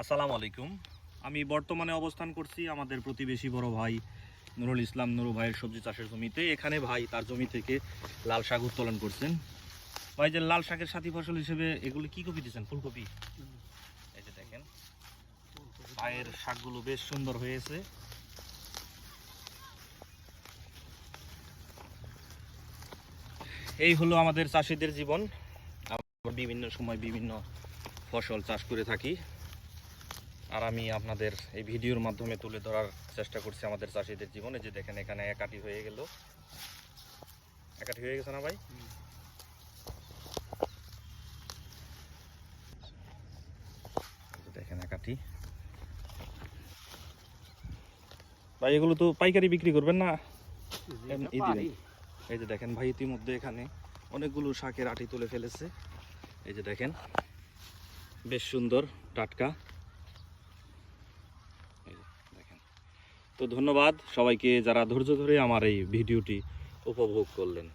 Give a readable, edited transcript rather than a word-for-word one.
আসসালামু আলাইকুম। আমি বর্তমানে অবস্থান করছি আমাদের প্রতিবেশী বড় ভাই নুরুল ইসলাম নুরু ভাইয়ের সবজি চাষের জমিতে। এখানে ভাই তার জমি থেকে লাল শাক উত্তোলন করছেন। ভাই, যে লাল শাকের সাথী ফসল হিসেবে এগুলি কি কপি দিচ্ছেন? ফুলকপি। এই যে দেখেন, ভাইয়ের শাকগুলো বেশ সুন্দর হয়েছে। এই হলো আমাদের চাষিদের জীবন। আমরা বিভিন্ন সময় বিভিন্ন ফসল চাষ করে থাকি, আর আমি আপনাদের এই ভিডিওর মাধ্যমে তুলে ধরার চেষ্টা করছি আমাদের চাষিদের জীবনে। যে দেখেন, এখানে একাটি হয়ে গেছে না ভাই? দেখেন একাটি। ভাই, এগুলো তো পাইকারি বিক্রি করবেন না? এই যে দেখেন ভাই, ইতিমধ্যে এখানে অনেকগুলো শাকের আটি তুলে ফেলেছে। এই যে দেখেন, বেশ সুন্দর টাটকা। এই যে দেখেন। তো ধন্যবাদ সবাইকে যারা ধৈর্য ধরে আমার এই ভিডিওটি উপভোগ করলেন।